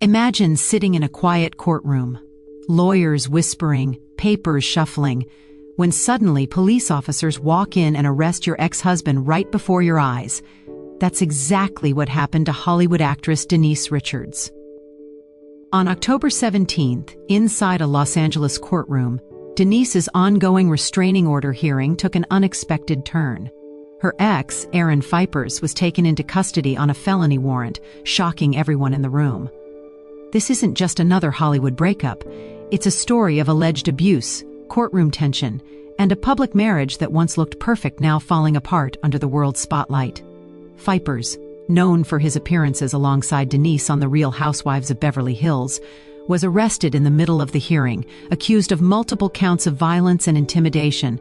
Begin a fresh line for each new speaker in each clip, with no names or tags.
Imagine sitting in a quiet courtroom, lawyers whispering, papers shuffling, when suddenly police officers walk in and arrest your ex-husband right before your eyes. That's exactly what happened to Hollywood actress Denise Richards. On October 17th, inside a Los Angeles courtroom, Denise's ongoing restraining order hearing took an unexpected turn. Her ex, Aaron Phypers, was taken into custody on a felony warrant, shocking everyone in the room. This isn't just another Hollywood breakup. It's a story of alleged abuse, courtroom tension, and a public marriage that once looked perfect now falling apart under the world's spotlight. Phypers, known for his appearances alongside Denise on The Real Housewives of Beverly Hills, was arrested in the middle of the hearing, accused of multiple counts of violence and intimidation.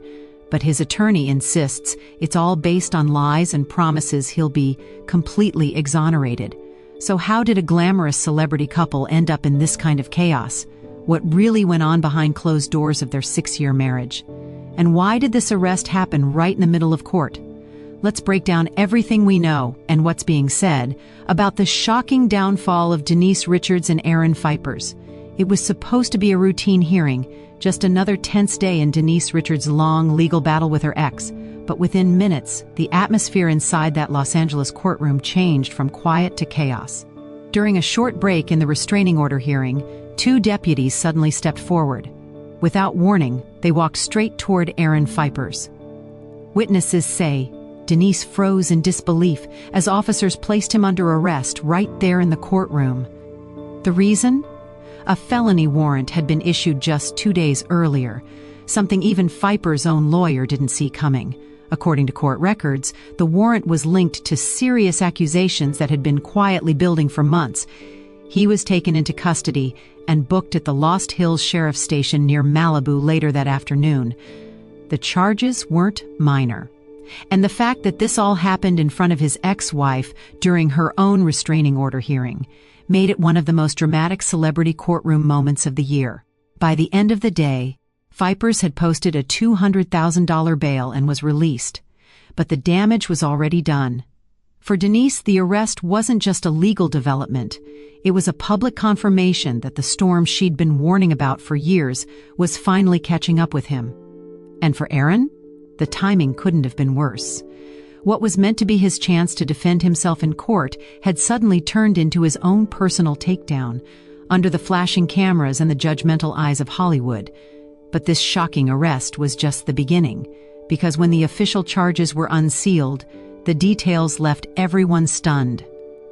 But his attorney insists it's all based on lies and promises he'll be completely exonerated. So how did a glamorous celebrity couple end up in this kind of chaos? What really went on behind closed doors of their 6-year marriage? And why did this arrest happen right in the middle of court? Let's break down everything we know and what's being said about the shocking downfall of Denise Richards and Aaron Phypers. It was supposed to be a routine hearing, just another tense day in Denise Richards' long legal battle with her ex. But within minutes, the atmosphere inside that Los Angeles courtroom changed from quiet to chaos. During a short break in the restraining order hearing, 2 deputies suddenly stepped forward. Without warning, they walked straight toward Aaron Phypers. Witnesses say Denise froze in disbelief as officers placed him under arrest right there in the courtroom. The reason? A felony warrant had been issued just 2 days earlier, something even Phypers' own lawyer didn't see coming. According to court records, the warrant was linked to serious accusations that had been quietly building for months. He was taken into custody and booked at the Lost Hills Sheriff's Station near Malibu later that afternoon. The charges weren't minor. And the fact that this all happened in front of his ex-wife during her own restraining order hearing made it one of the most dramatic celebrity courtroom moments of the year. By the end of the day, Phypers had posted a $200,000 bail and was released. But the damage was already done. For Denise, the arrest wasn't just a legal development. It was a public confirmation that the storm she'd been warning about for years was finally catching up with him. And for Aaron, the timing couldn't have been worse. What was meant to be his chance to defend himself in court had suddenly turned into his own personal takedown, under the flashing cameras and the judgmental eyes of Hollywood. But this shocking arrest was just the beginning, because when the official charges were unsealed, the details left everyone stunned.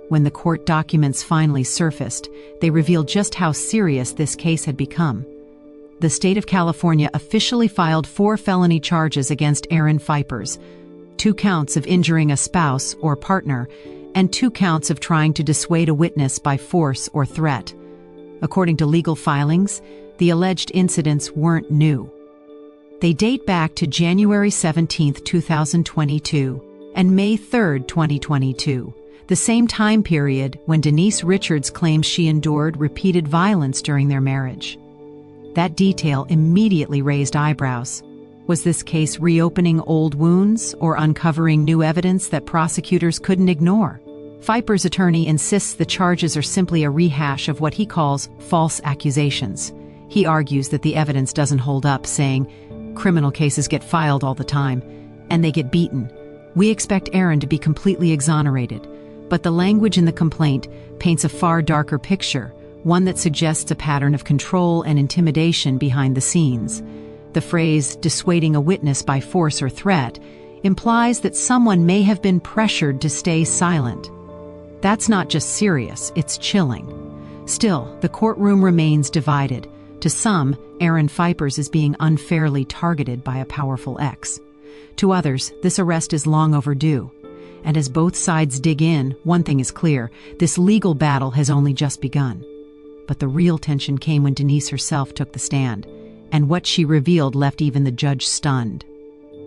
When the court documents finally surfaced, they revealed just how serious this case had become. The state of California officially filed 4 felony charges against Aaron Phypers, 2 counts of injuring a spouse or partner, and 2 counts of trying to dissuade a witness by force or threat. According to legal filings, the alleged incidents weren't new. They date back to January 17, 2022, and May 3, 2022, the same time period when Denise Richards claims she endured repeated violence during their marriage. That detail immediately raised eyebrows. Was this case reopening old wounds or uncovering new evidence that prosecutors couldn't ignore? Phypers' attorney insists the charges are simply a rehash of what he calls false accusations. He argues that the evidence doesn't hold up, saying, "Criminal cases get filed all the time, and they get beaten. We expect Aaron to be completely exonerated." But the language in the complaint paints a far darker picture, one that suggests a pattern of control and intimidation behind the scenes. The phrase, dissuading a witness by force or threat, implies that someone may have been pressured to stay silent. That's not just serious, it's chilling. Still, the courtroom remains divided. To some, Aaron Phypers is being unfairly targeted by a powerful ex. To others, this arrest is long overdue. And as both sides dig in, one thing is clear: this legal battle has only just begun. But the real tension came when Denise herself took the stand, and what she revealed left even the judge stunned.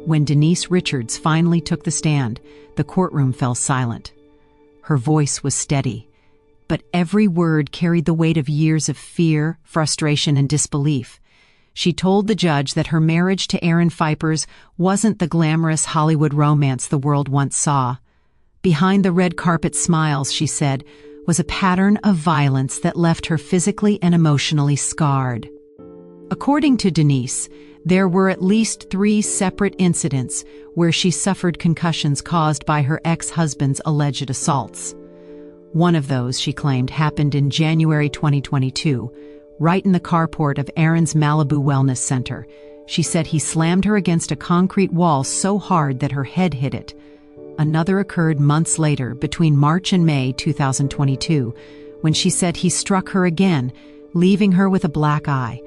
When Denise Richards finally took the stand, the courtroom fell silent. Her voice was steady, but every word carried the weight of years of fear, frustration, and disbelief. She told the judge that her marriage to Aaron Phypers wasn't the glamorous Hollywood romance the world once saw. Behind the red carpet smiles, she said, was a pattern of violence that left her physically and emotionally scarred. According to Denise, there were at least 3 separate incidents where she suffered concussions caused by her ex-husband's alleged assaults. One of those, she claimed, happened in January 2022, right in the carport of Aaron's Malibu Wellness Center. She said he slammed her against a concrete wall so hard that her head hit it. Another occurred months later, between March and May 2022, when she said he struck her again, leaving her with a black eye.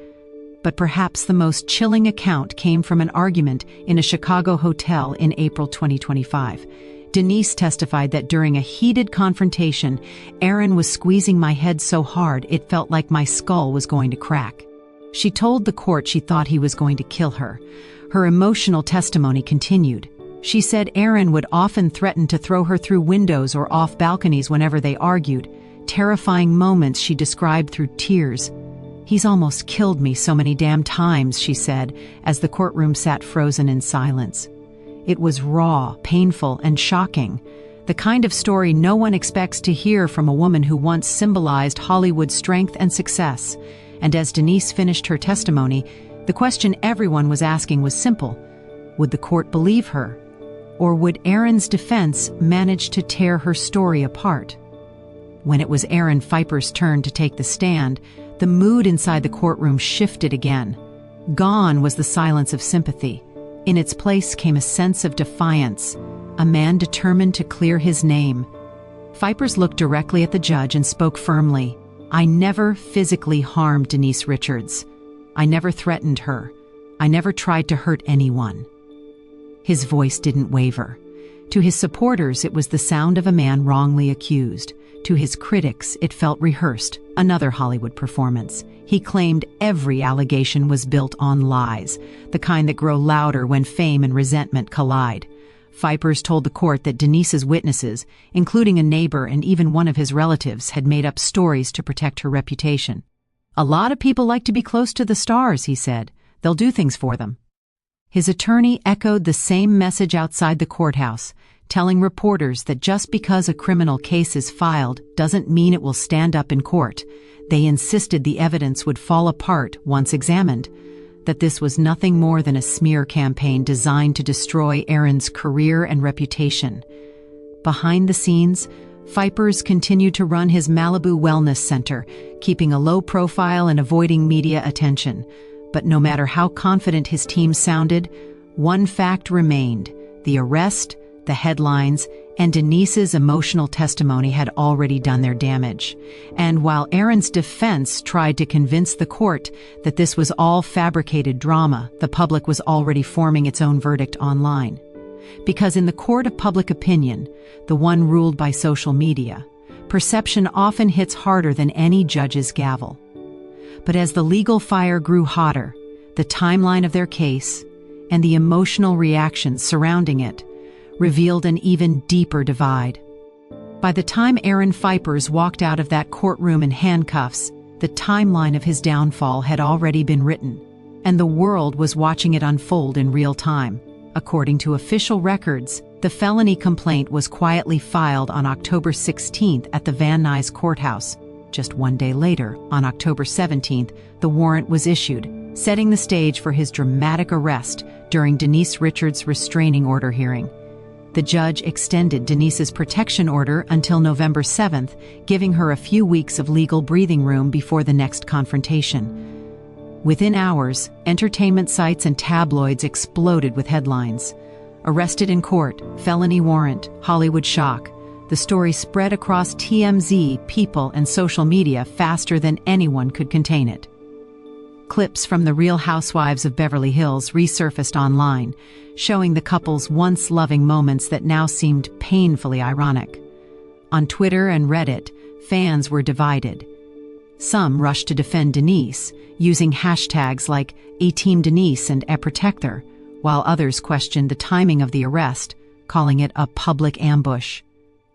But perhaps the most chilling account came from an argument in a Chicago hotel in April 2025. Denise testified that during a heated confrontation, Aaron was squeezing my head so hard it felt like my skull was going to crack. She told the court she thought he was going to kill her. Her emotional testimony continued. She said Aaron would often threaten to throw her through windows or off balconies whenever they argued, terrifying moments she described through tears. "He's almost killed me so many damn times," she said, as the courtroom sat frozen in silence. It was raw, painful, and shocking, the kind of story no one expects to hear from a woman who once symbolized Hollywood's strength and success. And as Denise finished her testimony, the question everyone was asking was simple: would the court believe her? Or would Aaron's defense manage to tear her story apart? When it was Aaron Phypers' turn to take the stand, the mood inside the courtroom shifted again. Gone was the silence of sympathy. In its place came a sense of defiance, a man determined to clear his name. Phypers looked directly at the judge and spoke firmly. "I never physically harmed Denise Richards. I never threatened her. I never tried to hurt anyone." His voice didn't waver. To his supporters, it was the sound of a man wrongly accused. To his critics, it felt rehearsed, another Hollywood performance. He claimed every allegation was built on lies, the kind that grow louder when fame and resentment collide. Phypers told the court that Denise's witnesses, including a neighbor and even one of his relatives, had made up stories to protect her reputation. "A lot of people like to be close to the stars," he said. "They'll do things for them." His attorney echoed the same message outside the courthouse, telling reporters that just because a criminal case is filed doesn't mean it will stand up in court. They insisted the evidence would fall apart once examined, that this was nothing more than a smear campaign designed to destroy Aaron's career and reputation. Behind the scenes, Phypers continued to run his Malibu Wellness Center, keeping a low profile and avoiding media attention. But no matter how confident his team sounded, one fact remained: the arrest, the headlines, and Denise's emotional testimony had already done their damage. And while Aaron's defense tried to convince the court that this was all fabricated drama, the public was already forming its own verdict online. Because in the court of public opinion, the one ruled by social media, perception often hits harder than any judge's gavel. But as the legal fire grew hotter, the timeline of their case and the emotional reactions surrounding it revealed an even deeper divide. By the time Aaron Phypers walked out of that courtroom in handcuffs, the timeline of his downfall had already been written, and the world was watching it unfold in real time. According to official records, the felony complaint was quietly filed on October 16th at the Van Nuys courthouse. Just one day later, on October 17th, the warrant was issued, setting the stage for his dramatic arrest during Denise Richards' restraining order hearing. The judge extended Denise's protection order until November 7th, giving her a few weeks of legal breathing room before the next confrontation. Within hours, entertainment sites and tabloids exploded with headlines. "Arrested in court, felony warrant, Hollywood shock." The story spread across TMZ, People, and social media faster than anyone could contain it. Clips from The Real Housewives of Beverly Hills resurfaced online, showing the couple's once loving moments that now seemed painfully ironic. On Twitter and Reddit, fans were divided. Some rushed to defend Denise, using hashtags like #ATeamDenise and #AProtectHer, while others questioned the timing of the arrest, calling it a public ambush.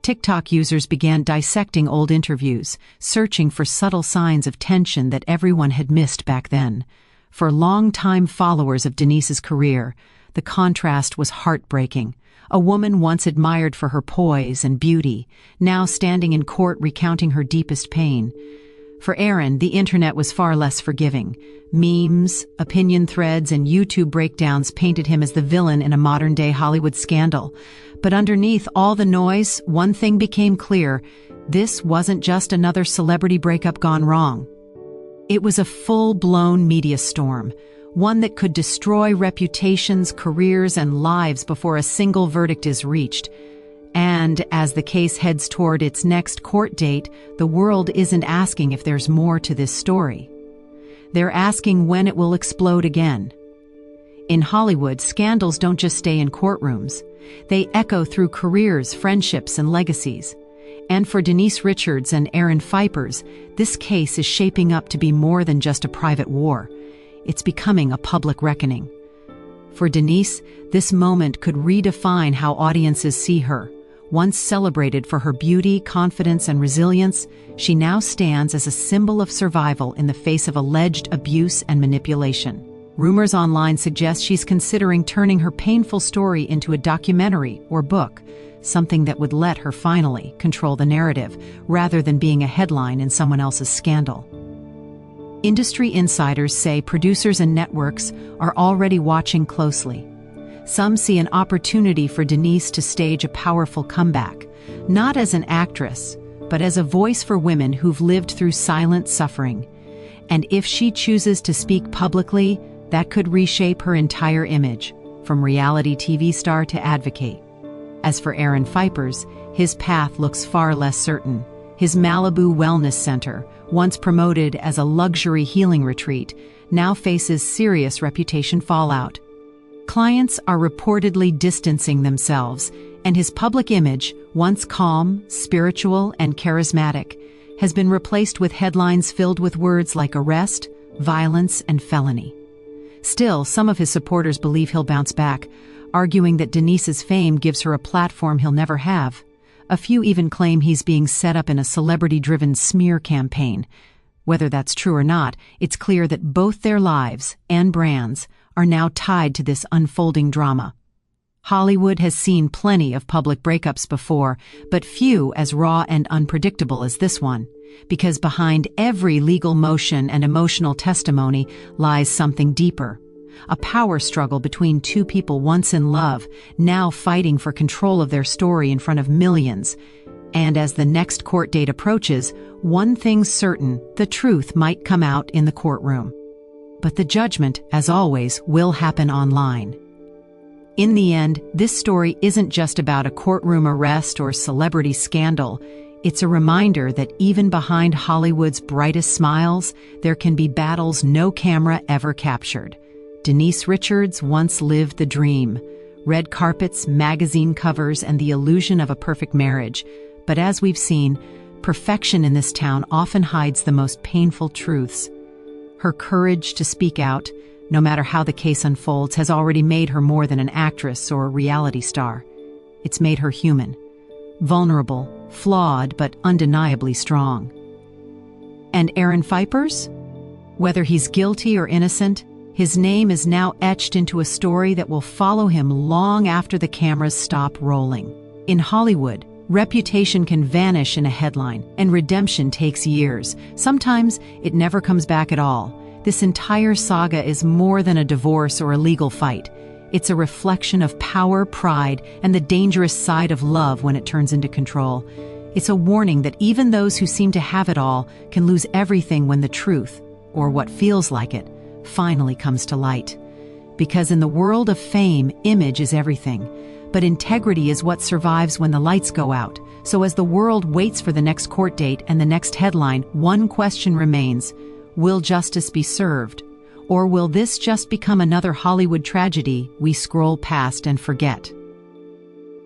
TikTok users began dissecting old interviews, searching for subtle signs of tension that everyone had missed back then. For longtime followers of Denise's career, The contrast was heartbreaking. A woman once admired for her poise and beauty, now standing in court recounting her deepest pain. For Aaron, the internet was far less forgiving. Memes, opinion threads, and YouTube breakdowns painted him as the villain in a modern-day Hollywood scandal. But underneath all the noise, one thing became clear: this wasn't just another celebrity breakup gone wrong. It was a full-blown media storm, one that could destroy reputations, careers, and lives before a single verdict is reached. And as the case heads toward its next court date, the world isn't asking if there's more to this story. They're asking when it will explode again. In Hollywood, scandals don't just stay in courtrooms. They echo through careers, friendships, and legacies. And for Denise Richards and Aaron Phypers, this case is shaping up to be more than just a private war. It's becoming a public reckoning. For Denise, this moment could redefine how audiences see her. Once celebrated for her beauty, confidence, and resilience, she now stands as a symbol of survival in the face of alleged abuse and manipulation. Rumors online suggest she's considering turning her painful story into a documentary or book, something that would let her finally control the narrative, rather than being a headline in someone else's scandal. Industry insiders say producers and networks are already watching closely. Some see an opportunity for Denise to stage a powerful comeback, not as an actress, but as a voice for women who've lived through silent suffering. And if she chooses to speak publicly, that could reshape her entire image, from reality TV star to advocate. As for Aaron Phypers, his path looks far less certain. His Malibu Wellness Center, once promoted as a luxury healing retreat, now faces serious reputation fallout. Clients are reportedly distancing themselves, and his public image, once calm, spiritual, and charismatic, has been replaced with headlines filled with words like arrest, violence, and felony. Still, some of his supporters believe he'll bounce back, arguing that Denise's fame gives her a platform he'll never have. A few even claim he's being set up in a celebrity-driven smear campaign. Whether that's true or not, it's clear that both their lives and brands are now tied to this unfolding drama. Hollywood has seen plenty of public breakups before, but few as raw and unpredictable as this one, because behind every legal motion and emotional testimony lies something deeper. A power struggle between two people once in love, now fighting for control of their story in front of millions. And as the next court date approaches, one thing's certain: the truth might come out in the courtroom. But the judgment, as always, will happen online. In the end, this story isn't just about a courtroom arrest or celebrity scandal. It's a reminder that even behind Hollywood's brightest smiles, there can be battles no camera ever captured. Denise Richards once lived the dream: red carpets, magazine covers, and the illusion of a perfect marriage. But as we've seen, perfection in this town often hides the most painful truths. Her courage to speak out, no matter how the case unfolds, has already made her more than an actress or a reality star. It's made her human, vulnerable, flawed, but undeniably strong. And Aaron Phypers? Whether he's guilty or innocent, his name is now etched into a story that will follow him long after the cameras stop rolling. In Hollywood, reputation can vanish in a headline, and redemption takes years. Sometimes it never comes back at all. This entire saga is more than a divorce or a legal fight. It's a reflection of power, pride, and the dangerous side of love when it turns into control. It's a warning that even those who seem to have it all can lose everything when the truth, or what feels like it, finally comes to light. Because in the world of fame, image is everything. But integrity is what survives when the lights go out. So as the world waits for the next court date and the next headline, one question remains: will justice be served? Or will this just become another Hollywood tragedy we scroll past and forget?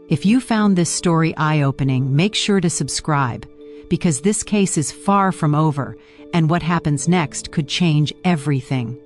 If you found this story eye-opening, make sure to subscribe, because this case is far from over, and what happens next could change everything.